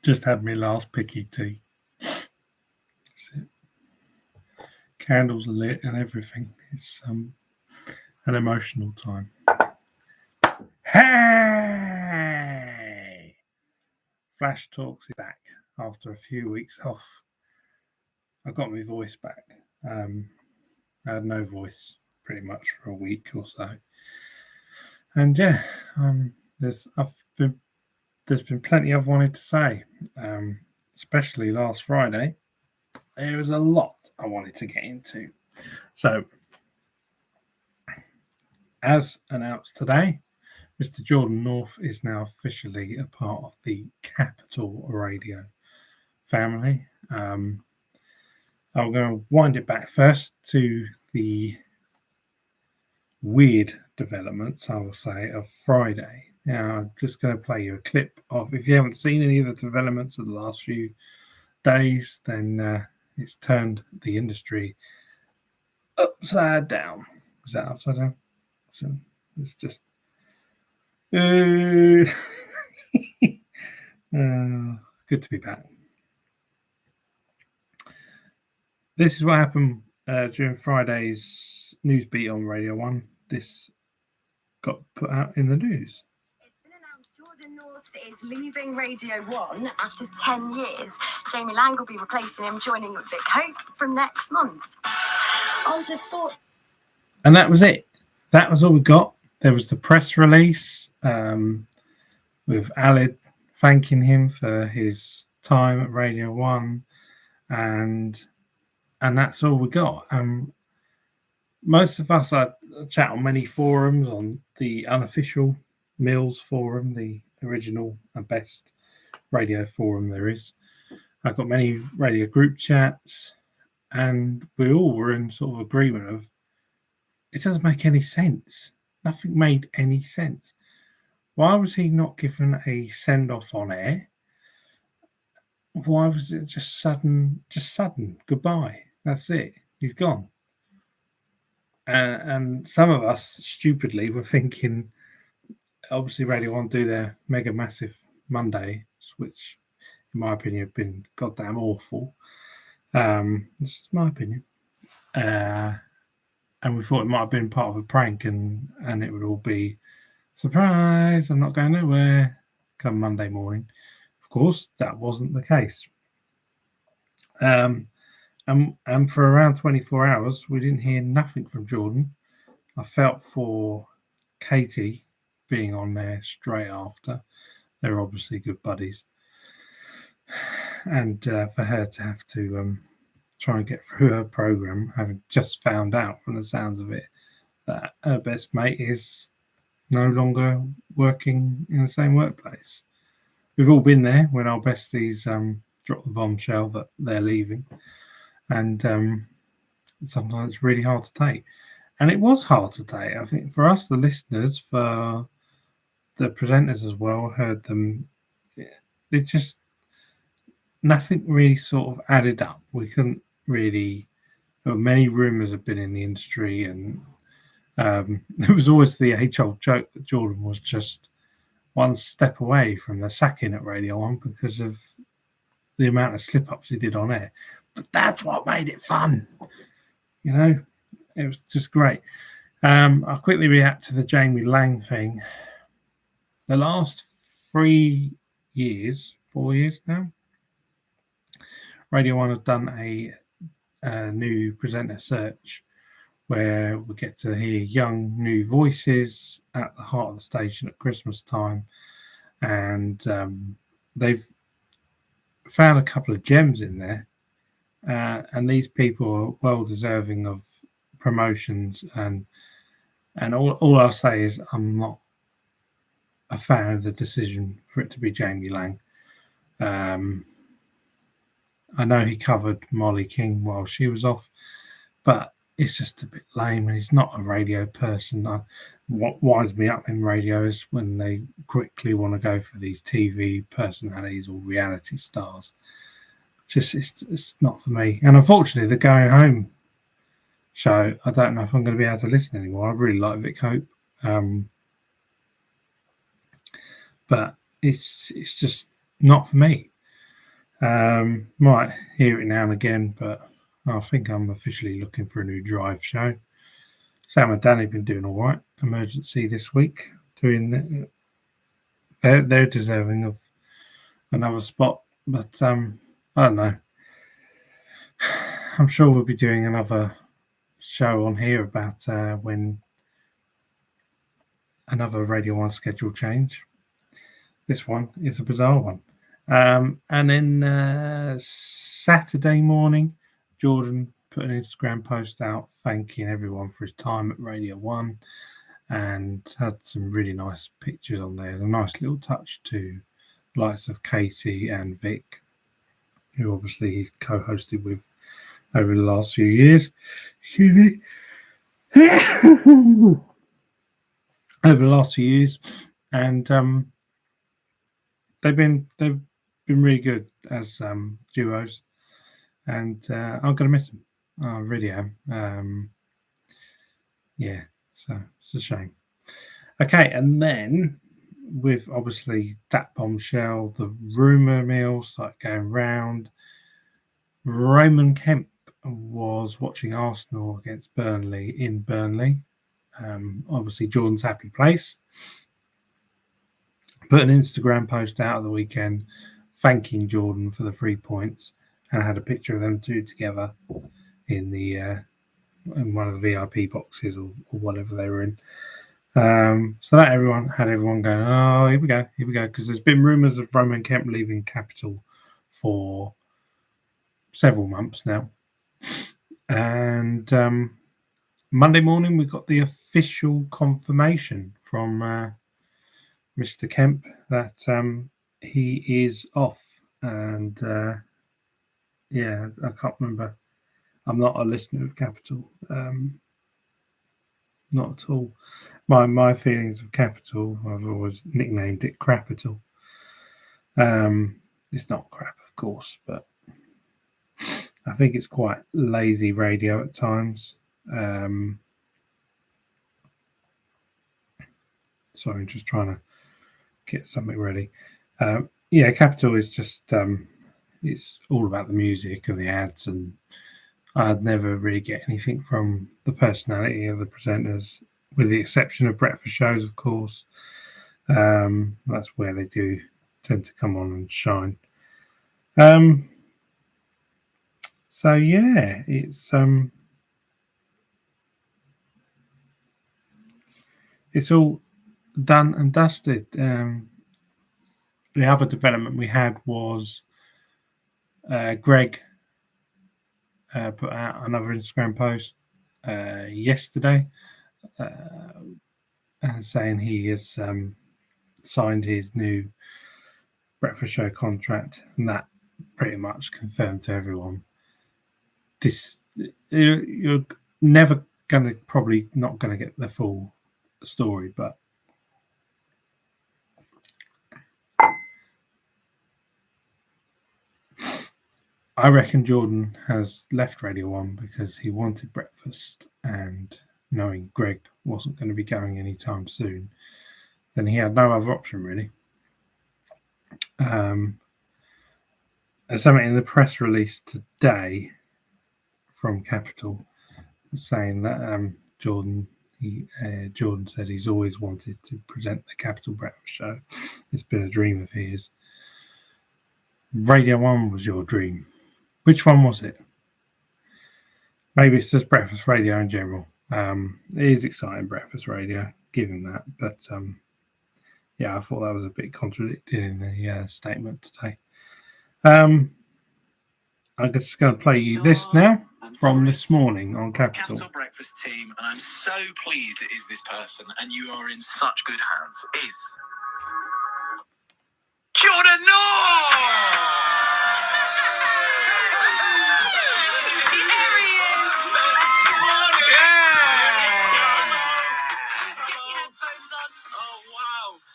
Just had my last picky tea. Candles are lit and everything. It's an emotional time. Hey! Flash Talks is back after a few weeks off. I got my voice back. I had no voice pretty much for a week or so. And yeah, there's been plenty I've wanted to say, especially last Friday. There was a lot I wanted to get into. So, as announced today, Mr. Jordan North is now officially a part of the Capital Radio family. I'm going to wind it back first to the weird developments, I will say, of Friday. Now, I'm just going to play you a clip of, if you haven't seen any of the developments of the last few days, then it's turned the industry upside down. Is that upside down? So it's just good to be back. This is what happened during Friday's news beat on Radio 1. This got put out in the news. It's been announced Jordan North is leaving Radio 1 after 10 years. Jamie Lang will be replacing him, joining Vic Hope from next month. On to sport. And that was it. That was all we got. There was the press release with Aled thanking him for his time at Radio 1, and that's all we got. Most of us chat on many forums, on the unofficial Mills forum, the original and best radio forum there is. I've got many radio group chats, and we all were in sort of agreement of it doesn't make any sense. Nothing made any sense. Why was he not given a send-off on air? Why was it just sudden goodbye? That's it. He's gone. And some of us stupidly were thinking, obviously Radio 1 do their mega massive Monday, which in my opinion have been goddamn awful. This is my opinion. And we thought it might have been part of a prank, and it would all be surprise, I'm not going nowhere come Monday morning. Of course, that wasn't the case. And for around 24 hours, we didn't hear nothing from Jordan. I felt for Katie being on there straight after. They're obviously good buddies. And for her to have to try and get through her program, having just found out from the sounds of it that her best mate is no longer working in the same workplace. We've all been there when our besties drop the bombshell that they're leaving, and sometimes it's really hard to take. And it was hard to take. I think for us, the listeners, for the presenters as well, heard them. It just nothing really sort of added up. We couldn't really. There were many rumours have been in the industry, and there was always the age-old joke that Jordan was just one step away from the sacking at Radio 1 because of the amount of slip-ups he did on air. But that's what made it fun. You know, it was just great. I'll quickly react to the Jamie Lang thing. The last 4 years now, Radio 1 have done a new presenter search where we get to hear young new voices at the heart of the station at Christmas time. And they've found a couple of gems in there. And these people are well deserving of promotions. And all I'll say is I'm not a fan of the decision for it to be Jamie Lang. I know he covered Molly King while she was off, but it's just a bit lame, and he's not a radio person. What winds me up in radio is when they quickly want to go for these TV personalities or reality stars. Just it's not for me. And unfortunately, the going home show, I don't know if I'm going to be able to listen anymore. I really like Vic Hope, but it's just not for me. Might hear it now and again, but I think I'm officially looking for a new Drive show. Sam and Danny have been doing all right. Emergency this week, they're deserving of another spot, but I don't know. I'm sure we'll be doing another show on here about when another Radio 1 schedule change. This one is a bizarre one. And then Saturday morning, Jordan put an Instagram post out thanking everyone for his time at Radio 1 and had some really nice pictures on there. A nice little touch to the likes of Katie and Vic, who obviously he's co-hosted with over the last few years. Excuse me. Over the last few years, and they've been really good as duos, and I'm gonna miss them. I really am. Yeah, so it's a shame. Okay, and then with obviously that bombshell, the rumor mill started going round. Roman Kemp was watching Arsenal against Burnley in Burnley. Obviously, Jordan's happy place. Put an Instagram post out of the weekend thanking Jordan for the 3 points and had a picture of them two together in the in one of the VIP boxes or whatever they were in. So that had everyone going, oh, here we go, because there's been rumours of Roman Kemp leaving Capital for several months now. And Monday morning, we got the official confirmation from Mr. Kemp that he is off. And yeah, I can't remember. I'm not a listener of Capital. Not at all. My feelings of Capital, I've always nicknamed it Crapital. It's not crap, of course, but I think it's quite lazy radio at times. Sorry, I'm just trying to get something ready. Yeah, Capital is just it's all about the music and the ads, and I'd never really get anything from the personality of the presenters, with the exception of breakfast shows, of course. That's where they do tend to come on and shine. So yeah, it's all done and dusted. The other development we had was Greg put out another Instagram post yesterday saying he has signed his new breakfast show contract, and that pretty much confirmed to everyone this you're never probably not gonna get the full story, but I reckon Jordan has left Radio 1 because he wanted breakfast, and knowing Greg wasn't going to be going anytime soon, then he had no other option really. There's something in the press release today from Capital saying that Jordan said he's always wanted to present the Capital Breakfast Show. It's been a dream of his. Radio 1 was your dream. Which one was it? Maybe it's just breakfast radio in general. It is exciting breakfast radio, give him that. But yeah, I thought that was a bit contradicted in the statement today. I'm just going to play you this now from this morning on Capital. Capital Breakfast team, and I'm so pleased it is this person, and you are in such good hands. Is Jordan North!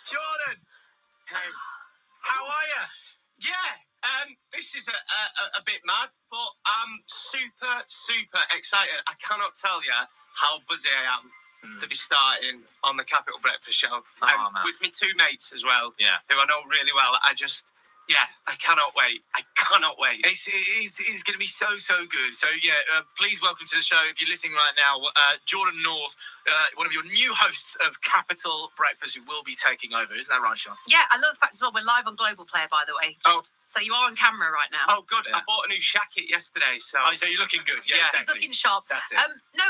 Jordan, hey, how are you? Yeah, this is a bit mad, but I'm super excited. I cannot tell you how buzzy I am to be starting on the Capital Breakfast Show. man. With my two mates as well, Yeah. who I know really well. I cannot wait. I cannot wait. It's going to be so good. So please welcome to the show. If you're listening right now, Jordan North, one of your new hosts of Capital Breakfast, who will be taking over. Isn't that right, Sean? Yeah, I love the fact as well, we're live on Global Player, by the way. Oh. So you are on camera right now. Oh, good. Yeah. I bought a new jacket yesterday, so... Oh, so you're looking good. Yeah, Yeah. He's exactly. looking sharp. That's it. No,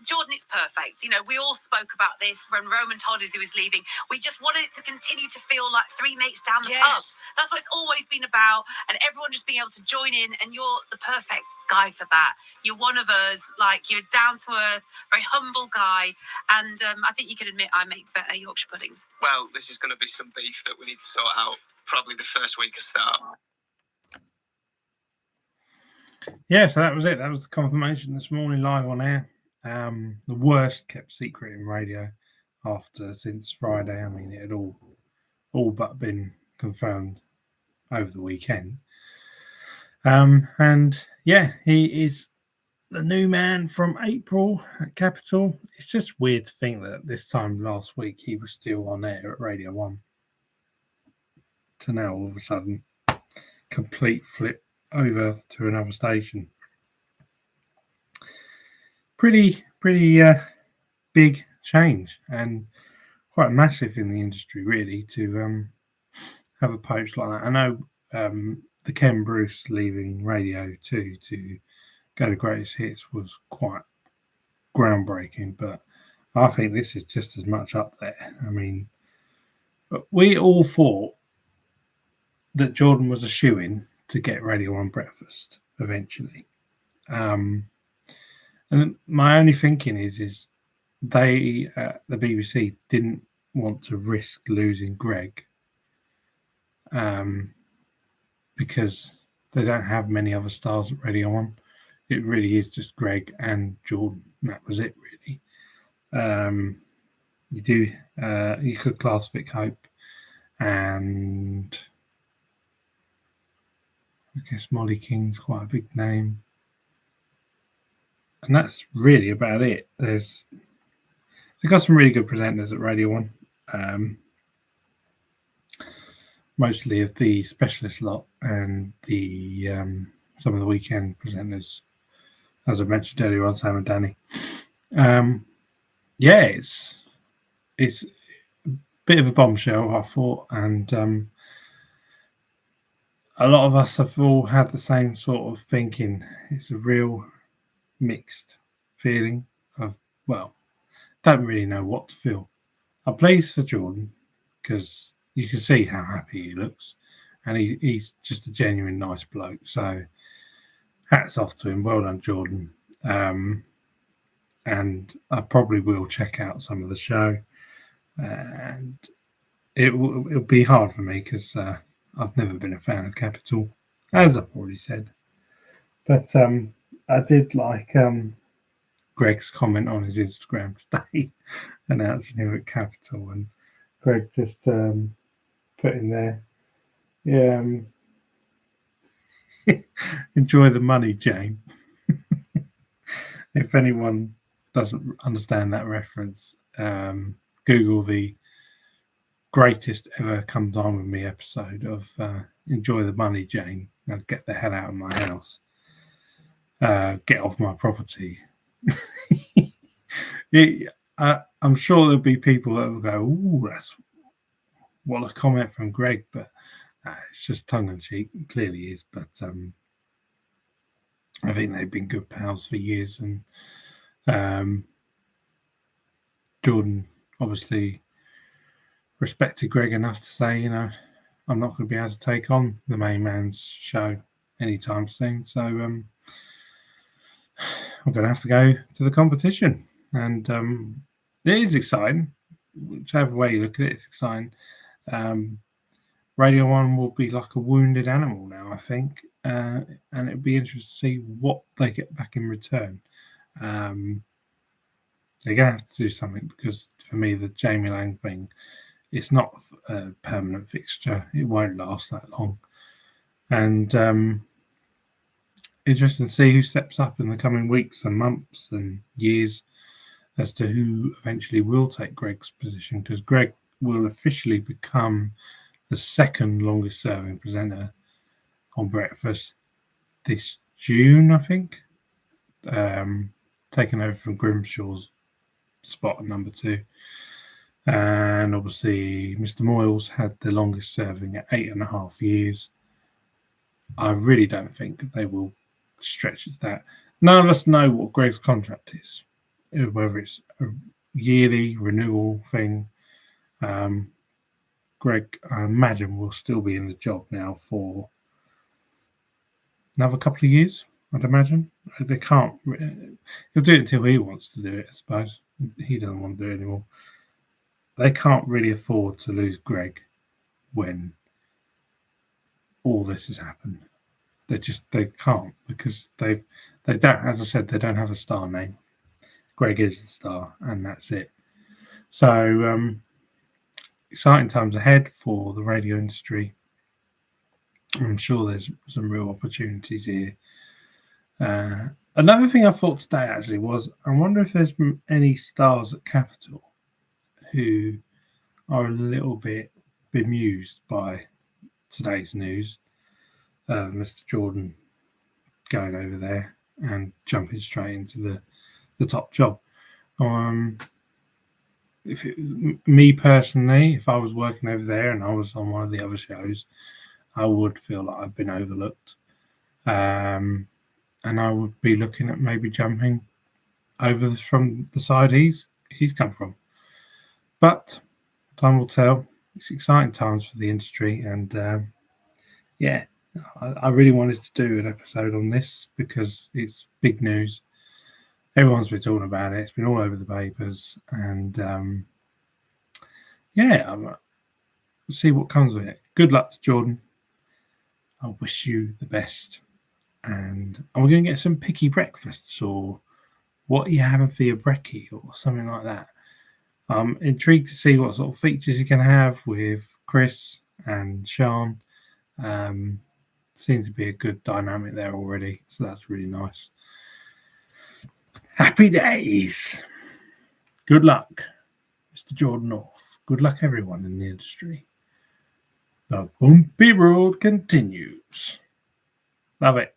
Jordan, it's perfect. You know, we all spoke about this when Roman told us he was leaving. We just wanted it to continue to feel like three mates down the pub. That's what it's always been about, and everyone just being able to join in, and you're the perfect guy for that. You're one of us, like, you're down to earth, very humble guy, and I think you can admit I make better Yorkshire puddings. Well, this is going to be some beef that we need to sort out probably the first week of start. Yeah, so that was it. That was the confirmation this morning live on air. The worst kept secret in radio since Friday. I mean, it had all but been confirmed over the weekend. And yeah, he is the new man from April at Capital. It's just weird to think that this time last week he was still on air at Radio 1. To now all of a sudden, complete flip over to another station. Pretty big change, and quite massive in the industry, really, to have a poach like that. I know the Ken Bruce leaving Radio 2 to go to Greatest Hits was quite groundbreaking, but I think this is just as much up there. I mean, we all thought that Jordan was a shoo-in to get Radio 1 Breakfast eventually. And my only thinking is they, the BBC, didn't want to risk losing Greg because they don't have many other stars at Radio 1. It really is just Greg and Jordan. That was it, really. You could class Vic Hope, and I guess Molly King's quite a big name. And that's really about it. They've got some really good presenters at Radio 1. Mostly of the specialist lot and the some of the weekend presenters, as I mentioned earlier on, Sam and Danny. Yeah, it's a bit of a bombshell, I thought, and a lot of us have all had the same sort of thinking. It's a real mixed feeling of, well, don't really know what to feel. I'm pleased for Jordan because you can see how happy he looks, and he's just a genuine nice bloke. So hats off to him. Well done, Jordan. And I probably will check out some of the show, and it'll be hard for me because I've never been a fan of Capital, as I've already said. But I did like Greg's comment on his Instagram today announcing him at Capital, and Greg just put in there, yeah, enjoy the money, Jane. If anyone doesn't understand that reference, Google the greatest ever Comes On With Me episode of Enjoy the Money, Jane. Now get the hell out of my house. Get off my property. I'm sure there'll be people that will go, ooh, that's what a comment from Greg, but it's just tongue-in-cheek. It clearly is, but I think they've been good pals for years, and Jordan obviously respected Greg enough to say, you know, I'm not going to be able to take on the main man's show anytime soon, so I'm going to have to go to the competition, and it is exciting. Whichever way you look at it, it's exciting. Radio 1 will be like a wounded animal now, I think, and it'll be interesting to see what they get back in return. They're going to have to do something, because for me, the Jamie Lang thing, it's not a permanent fixture. It won't last that long. And interesting to see who steps up in the coming weeks and months and years as to who eventually will take Greg's position, because Greg will officially become the second longest serving presenter on breakfast this June, I think, taking over from Grimshaw's spot at number 2. And obviously Mr. Moyles had the longest serving at 8.5 years. I really don't think that they will stretch it to that. None of us know what Greg's contract is, whether it's a yearly renewal thing. Greg, I imagine, will still be in the job now for another couple of years, I'd imagine. They can't. He'll do it until he wants to do it, I suppose. He doesn't want to do it anymore. They can't really afford to lose Greg when all this has happened. They can't, because they don't, as I said, they don't have a star name. Greg is the star, and that's it. So exciting times ahead for the radio industry. I'm sure there's some real opportunities here. Another thing I thought today actually was, I wonder if there's any stars at Capital who are a little bit bemused by today's news. Mr. Jordan going over there and jumping straight into the top job. Me personally, if I was working over there and I was on one of the other shows, I would feel like I've been overlooked. And I would be looking at maybe jumping over from the side he's come from. But time will tell. It's exciting times for the industry, and yeah, I really wanted to do an episode on this because it's big news. Everyone's been talking about it. It's been all over the papers, and yeah, see what comes of it. Good luck to Jordan. I wish you the best. And we're going to get some picky breakfasts, or what are you having for your brekkie, or something like that. I'm intrigued to see what sort of features you can have with Chris and Sean. Seems to be a good dynamic there already, so that's really nice. Happy days. Good luck, Mr. Jordan North. Good luck, everyone in the industry. The bumpy road continues. Love it.